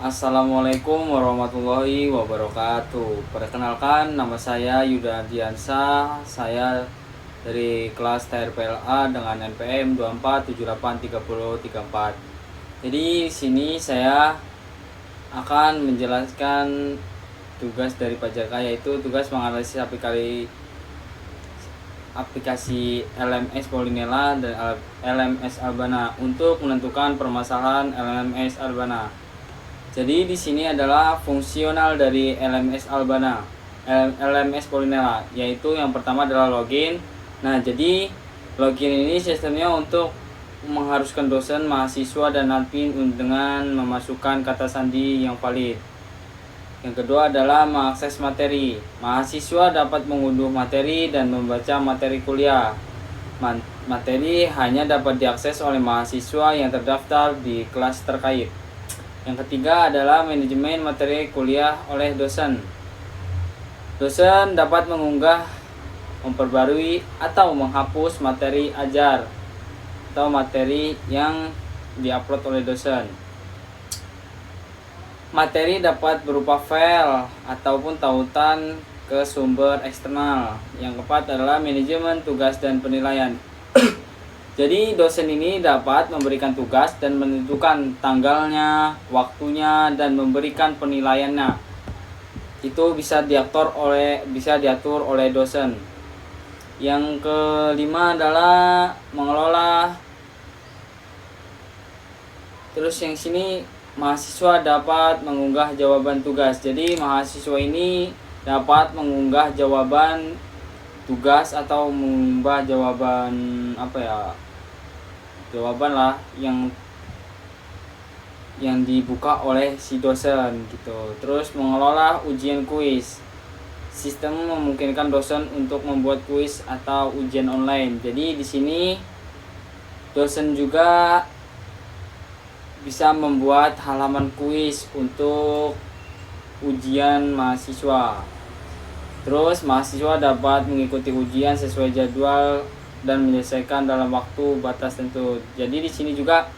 Assalamualaikum warahmatullahi wabarakatuh. Perkenalkan, nama saya Yuda Ardiansyah. Saya dari kelas TRPLA dengan NPM 24783034. Jadi sini saya akan menjelaskan tugas dari Pak Jaka, yaitu tugas menganalisis aplikasi LMS Polinela dan LMS Albana untuk menentukan permasalahan LMS Albana. Jadi di sini adalah fungsional dari LMS Albana, LMS Polinela, yaitu yang pertama adalah login. Nah, jadi login ini sistemnya untuk mengharuskan dosen, mahasiswa, dan admin dengan memasukkan kata sandi yang valid. Yang kedua adalah mengakses materi. Mahasiswa dapat mengunduh materi dan membaca materi kuliah. Materi hanya dapat diakses oleh mahasiswa yang terdaftar di kelas terkait. Yang ketiga adalah manajemen materi kuliah oleh dosen. Dosen dapat mengunggah, memperbarui, atau menghapus materi ajar atau materi yang diupload oleh dosen. Materi dapat berupa file ataupun tautan ke sumber eksternal. Yang keempat adalah manajemen tugas dan penilaian. Jadi dosen ini dapat memberikan tugas dan menentukan tanggalnya, waktunya, dan memberikan penilaiannya. Itu bisa diatur oleh dosen. Yang kelima adalah mengelola. Terus yang sini mahasiswa dapat mengunggah jawaban tugas. Jadi mahasiswa ini dapat mengunggah jawaban tugas atau mengunggah jawaban jawaban lah yang dibuka oleh si dosen gitu. Terus mengelola ujian kuis. Sistem memungkinkan dosen untuk membuat kuis atau ujian online. Jadi di sini dosen juga bisa membuat halaman kuis untuk ujian mahasiswa. Terus mahasiswa dapat mengikuti ujian sesuai jadwal dan menyelesaikan dalam waktu batas tentu. Jadi di sini juga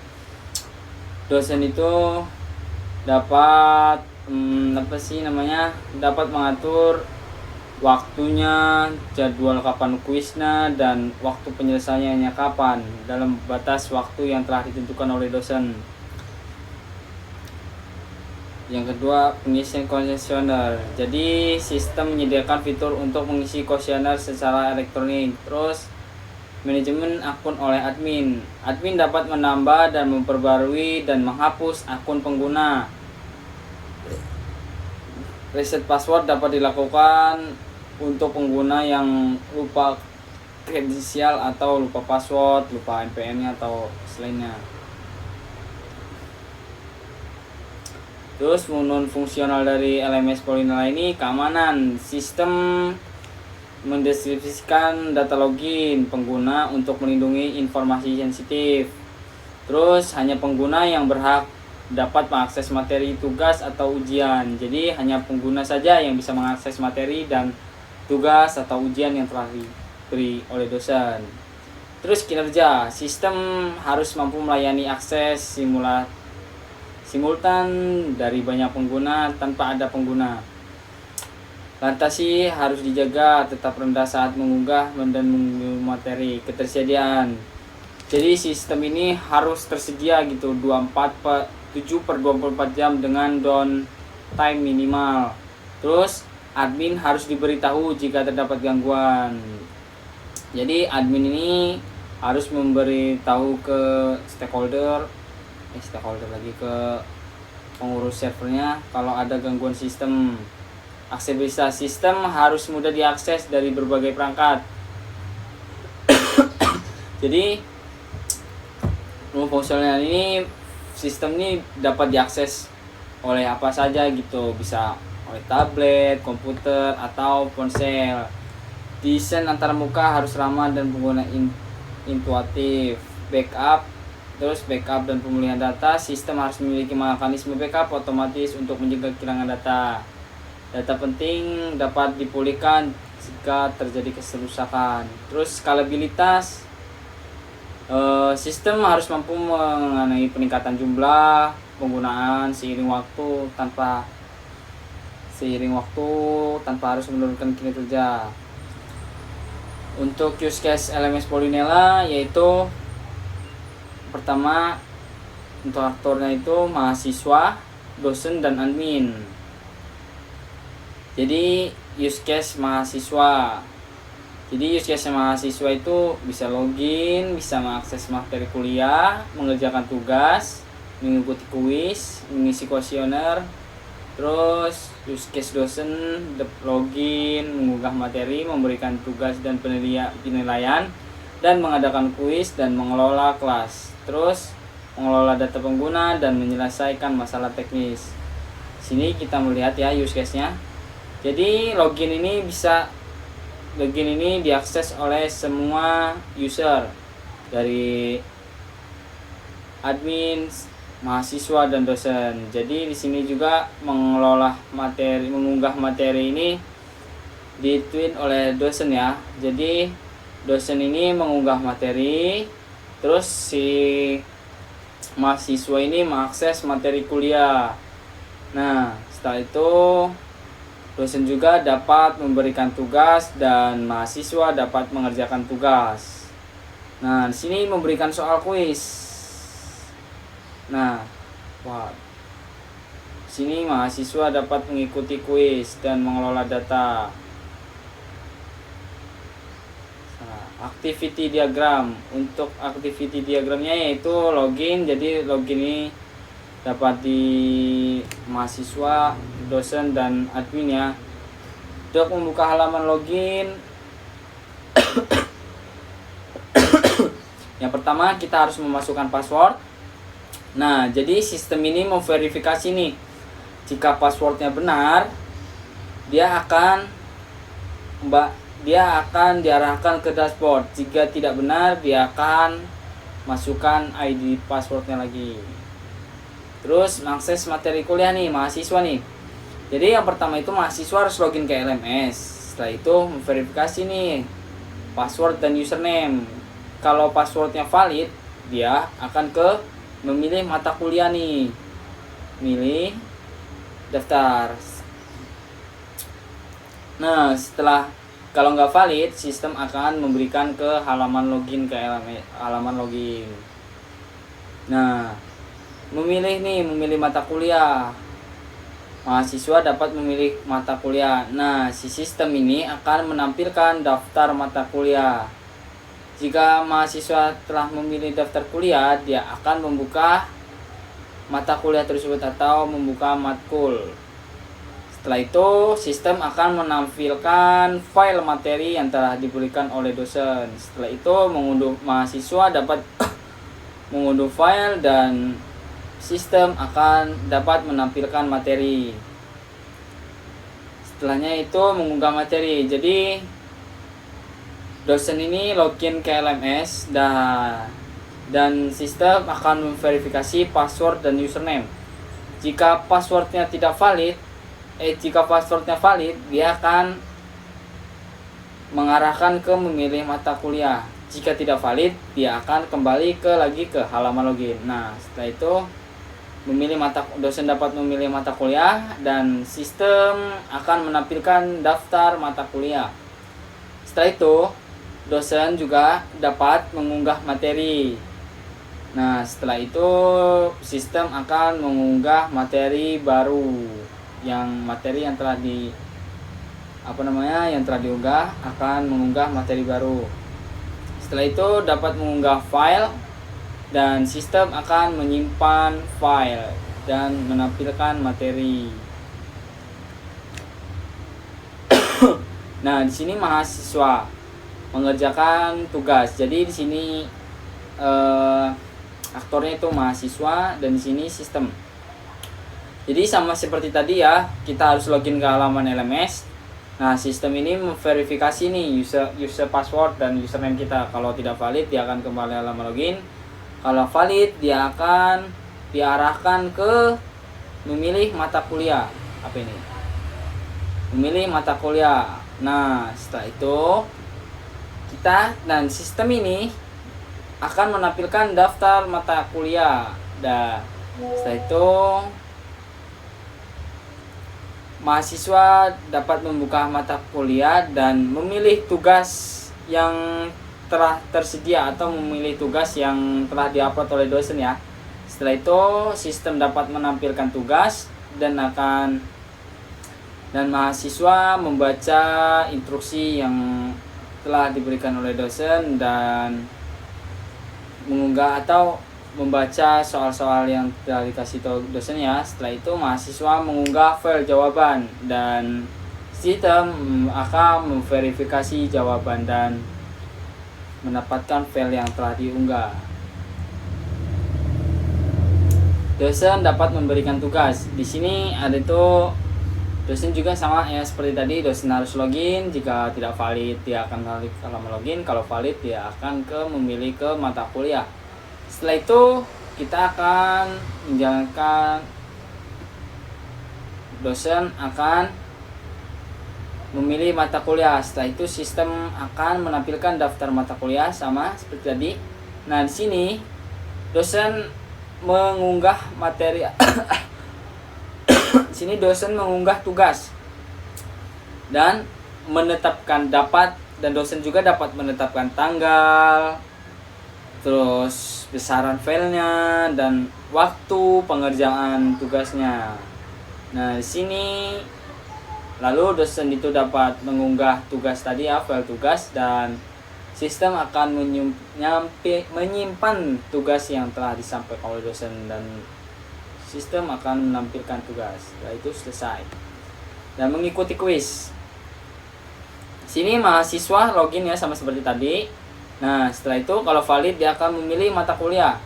dosen itu dapat dapat mengatur waktunya, jadwal kapan kuisnya, dan waktu penyelesaiannya kapan dalam batas waktu yang telah ditentukan oleh dosen. Yang kedua, pengisian kuesioner. Jadi sistem menyediakan fitur untuk mengisi kuesioner secara elektronik. Terus manajemen akun oleh admin. Admin dapat menambah dan memperbarui dan menghapus akun pengguna. Reset password dapat dilakukan untuk pengguna yang lupa kredensial atau lupa password, lupa NPM-nya atau selainnya. Terus non fungsional dari LMS Polinela ini keamanan. Sistem mendeskripsikan data login pengguna untuk melindungi informasi sensitif. Terus hanya pengguna yang berhak dapat mengakses materi tugas atau ujian. Jadi hanya pengguna saja yang bisa mengakses materi dan tugas atau ujian yang telah diberi oleh dosen. Terus kinerja. Sistem harus mampu melayani akses simultan dari banyak pengguna tanpa ada pengguna. Latensi harus dijaga tetap rendah saat mengunggah dan mengunggah materi. Ketersediaan. Jadi sistem ini harus tersedia gitu 7/24 jam dengan downtime minimal. Terus admin harus diberitahu jika terdapat gangguan. Jadi admin ini harus memberitahu ke stakeholder lagi ke pengurus servernya kalau ada gangguan sistem. Aksesibilitas sistem harus mudah diakses dari berbagai perangkat. Jadi fungsional ini sistem ini dapat diakses oleh apa saja gitu, bisa oleh tablet, komputer, atau ponsel. Desain antarmuka harus ramah dan pengguna intuitif. Backup dan pemulihan data. Sistem harus memiliki mekanisme backup otomatis untuk mencegah kehilangan data. Data penting dapat dipulihkan jika terjadi kerusakan. Terus skalabilitas. Sistem harus mampu mengenai peningkatan jumlah, penggunaan seiring waktu tanpa harus menurunkan kinerja. Untuk use case LMS Polynela yaitu pertama, untuk aktornya itu mahasiswa, dosen, dan admin. Jadi use case mahasiswa. Jadi use case mahasiswa itu bisa login, bisa mengakses materi kuliah, mengerjakan tugas, mengikuti kuis, mengisi kuesioner. Terus use case dosen, login, mengunggah materi, memberikan tugas dan penilaian, dan mengadakan kuis dan mengelola kelas. Terus mengelola data pengguna dan menyelesaikan masalah teknis. Sini kita melihat ya use case-nya. Jadi login ini diakses oleh semua user, dari admin, mahasiswa, dan dosen. Jadi di sini juga mengunggah materi ini ditweet oleh dosen ya. Jadi dosen ini mengunggah materi, terus si mahasiswa ini mengakses materi kuliah. Nah, setelah itu dosen juga dapat memberikan tugas dan mahasiswa dapat mengerjakan tugas. Nah, di sini memberikan soal kuis. Nah, sini mahasiswa dapat mengikuti kuis dan mengelola data. Activity diagram. Untuk activity diagramnya yaitu login. Jadi login ini dapat di mahasiswa, dosen, dan admin ya. Untuk membuka halaman login, yang pertama kita harus memasukkan password. Nah, jadi sistem ini memverifikasi nih. Jika passwordnya benar, dia akan diarahkan ke dashboard. Jika tidak benar, dia akan masukkan ID passwordnya lagi. Terus mengakses materi kuliah nih, mahasiswa nih. Jadi yang pertama itu mahasiswa harus login ke LMS. Setelah itu memverifikasi nih password dan username. Kalau passwordnya valid, dia akan memilih mata kuliah nih. Milih daftar. Nah, kalau nggak valid, sistem akan memberikan ke halaman login ke halaman login. Nah, memilih mata kuliah. Mahasiswa dapat memilih mata kuliah. Nah, si sistem ini akan menampilkan daftar mata kuliah. Jika mahasiswa telah memilih daftar kuliah, dia akan membuka mata kuliah tersebut atau membuka matkul. Setelah itu, sistem akan menampilkan file materi yang telah diberikan oleh dosen. Setelah itu, mahasiswa dapat mengunduh file dan sistem akan dapat menampilkan materi. Setelahnya itu mengunggah materi. Jadi dosen ini login ke LMS dan sistem akan memverifikasi password dan username. Jika passwordnya valid, dia akan mengarahkan ke memilih mata kuliah. Jika tidak valid, dia akan kembali lagi ke halaman login. Nah, setelah itu dosen dapat memilih mata kuliah dan sistem akan menampilkan daftar mata kuliah. Setelah itu, dosen juga dapat mengunggah materi. Nah, setelah itu sistem akan mengunggah materi baru. Materi yang telah diunggah akan mengunggah materi baru. Setelah itu dapat mengunggah file dan sistem akan menyimpan file dan menampilkan materi. Nah, di sini mahasiswa mengerjakan tugas. Jadi di sini aktornya itu mahasiswa dan di sini sistem. Jadi sama seperti tadi ya, kita harus login ke halaman LMS. Nah, sistem ini memverifikasi nih user password dan username kita. Kalau tidak valid, dia akan kembali halaman login. Kalau valid, dia akan diarahkan ke memilih mata kuliah. Apa ini? Memilih mata kuliah. Nah, setelah itu sistem ini akan menampilkan daftar mata kuliah. Setelah itu mahasiswa dapat membuka mata kuliah dan memilih tugas yang telah tersedia atau memilih tugas yang telah diupload oleh dosen ya. Setelah itu sistem dapat menampilkan tugas dan mahasiswa membaca instruksi yang telah diberikan oleh dosen dan mengunggah atau membaca soal-soal yang telah dikasih tahu dosen ya. Setelah itu mahasiswa mengunggah file jawaban dan sistem akan memverifikasi jawaban dan mendapatkan file yang telah diunggah. Dosen dapat memberikan tugas. Di sini ada itu dosen juga sama ya seperti tadi, dosen harus login. Jika tidak valid dia akan balik kalau login, kalau valid dia akan memilih ke mata kuliah. Setelah itu kita akan menjalankan, dosen akan memilih mata kuliah. Setelah itu sistem akan menampilkan daftar mata kuliah sama seperti tadi. Nah, di sini dosen mengunggah materi sini dosen mengunggah tugas dan menetapkan dan dosen juga dapat menetapkan tanggal, terus besaran filenya dan waktu pengerjaan tugasnya. Nah, di sini lalu dosen itu dapat mengunggah tugas tadi ya, file tugas, dan sistem akan menyimpan tugas yang telah disampaikan oleh dosen dan sistem akan menampilkan tugas. Setelah itu selesai dan mengikuti kuis. Sini mahasiswa login ya sama seperti tadi. Nah, setelah itu kalau valid dia akan memilih mata kuliah.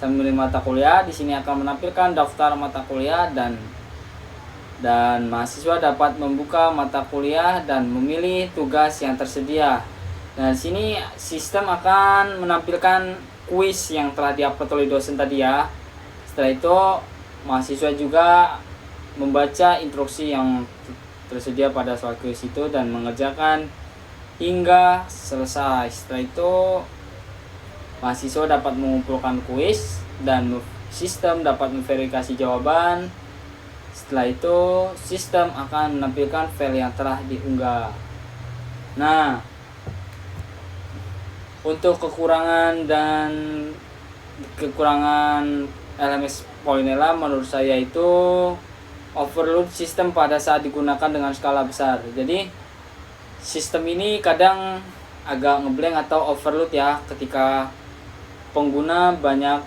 Sambil memilih mata kuliah, di sini akan menampilkan daftar mata kuliah dan mahasiswa dapat membuka mata kuliah dan memilih tugas yang tersedia. Nah, di sini sistem akan menampilkan kuis yang telah diupload oleh dosen tadi ya. Setelah itu mahasiswa juga membaca instruksi yang tersedia pada soal kuis itu dan mengerjakan hingga selesai. Setelah itu mahasiswa dapat mengumpulkan kuis dan sistem dapat memverifikasi jawaban. Setelah itu sistem akan menampilkan file yang telah diunggah. Nah, untuk kekurangan LMS Polinela menurut saya itu overload sistem pada saat digunakan dengan skala besar. Jadi sistem ini kadang agak ngeblank atau overload ya ketika pengguna banyak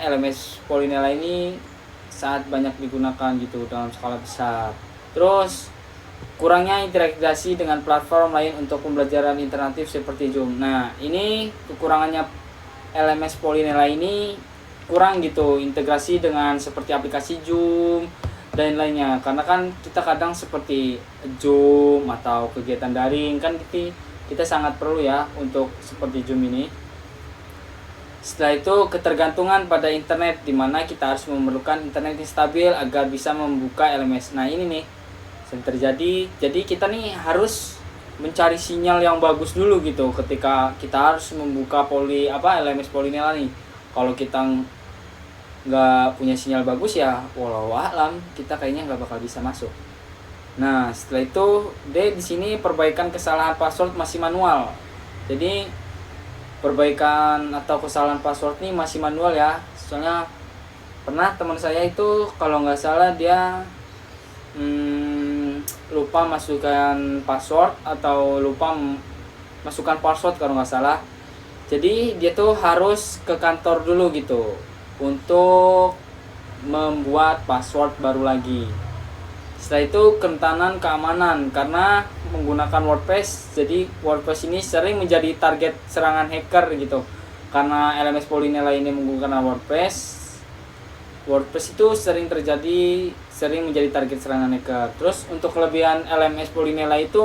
LMS Polinela ini saat banyak digunakan gitu dalam skala besar. Terus kurangnya integrasi dengan platform lain untuk pembelajaran interaktif seperti Zoom. Nah, ini kekurangannya LMS Polinela ini, kurang gitu integrasi dengan seperti aplikasi Zoom dan lainnya. Karena kan kita kadang seperti Zoom atau kegiatan daring kan kita sangat perlu ya untuk seperti Zoom ini. Setelah itu ketergantungan pada internet, di mana kita harus memerlukan internet yang stabil agar bisa membuka LMS. Nah, ini nih yang terjadi. Jadi kita nih harus mencari sinyal yang bagus dulu gitu ketika kita harus membuka LMS Polinela nih. Kalau kita nggak punya sinyal bagus ya walau alam kita kayaknya nggak bakal bisa masuk. Nah, setelah itu di sini perbaikan kesalahan password masih manual. Jadi perbaikan atau kesalahan password nih masih manual ya. Soalnya pernah teman saya itu kalau nggak salah dia lupa masukkan password atau lupa masukkan password kalau nggak salah. Jadi dia tuh harus ke kantor dulu gitu untuk membuat password baru lagi. Setelah itu kerentanan keamanan karena menggunakan WordPress. Jadi WordPress ini sering menjadi target serangan hacker gitu. Karena LMS Polinela ini menggunakan WordPress itu sering menjadi target serangan hacker. Terus untuk kelebihan LMS Polinela itu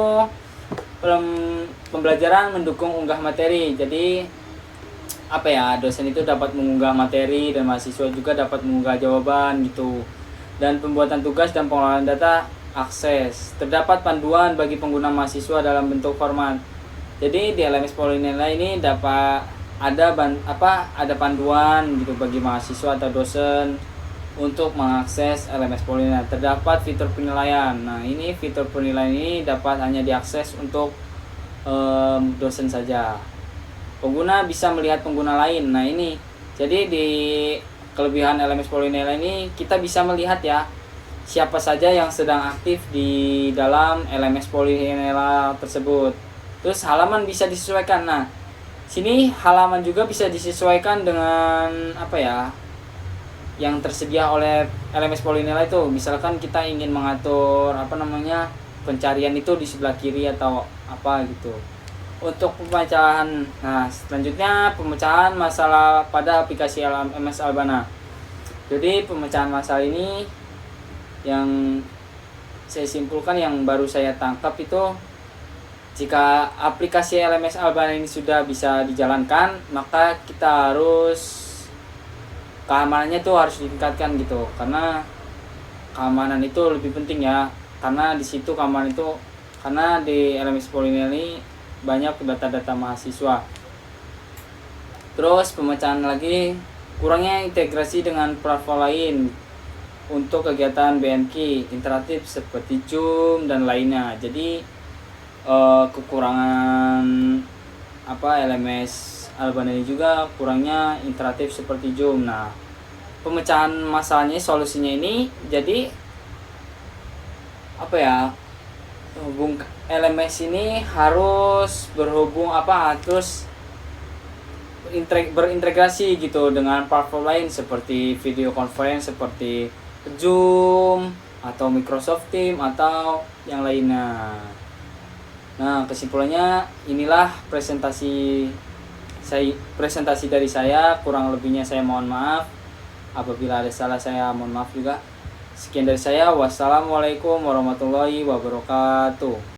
pembelajaran mendukung unggah materi. Jadi dosen itu dapat mengunggah materi dan mahasiswa juga dapat mengunggah jawaban gitu. Dan pembuatan tugas dan pengolahan data akses. Terdapat panduan bagi pengguna mahasiswa dalam bentuk format. Jadi di LMS Polinela ini ada panduan gitu bagi mahasiswa atau dosen untuk mengakses LMS Polineal. Terdapat fitur penilaian. Nah, ini fitur penilaian ini dapat hanya diakses untuk dosen saja. Pengguna bisa melihat pengguna lain. Nah, ini jadi di kelebihan LMS Polineal ini kita bisa melihat ya siapa saja yang sedang aktif di dalam LMS Polineal tersebut. Terus halaman bisa disesuaikan. Nah, sini halaman juga bisa disesuaikan dengan yang tersedia oleh LMS Polineal itu. Misalkan kita ingin mengatur pencarian itu di sebelah kiri atau apa gitu. Untuk pemecahan, nah selanjutnya pemecahan masalah pada aplikasi LMS Albana. Jadi pemecahan masalah ini yang saya simpulkan, yang baru saya tangkap itu, jika aplikasi LMS Albana ini sudah bisa dijalankan, maka kita harus keamanannya tuh harus ditingkatkan gitu, karena keamanan itu lebih penting ya, karena di situ keamanan itu, karena di LMS Polineal ini banyak data-data mahasiswa. Terus pemecahan lagi, kurangnya integrasi dengan platform lain untuk kegiatan BMK interaktif seperti Zoom dan lainnya. Jadi kekurangan LMS Albana ini juga kurangnya interaktif seperti Zoom. Nah, pemecahan masalahnya, solusinya ini jadi LMS ini harus berintegrasi gitu dengan platform lain seperti video conference seperti Zoom atau Microsoft Teams atau yang lainnya. Nah, kesimpulannya inilah presentasi dari saya. Kurang lebihnya saya mohon maaf. Apabila ada salah saya mohon maaf juga. Sekian dari saya. Wassalamualaikum warahmatullahi wabarakatuh.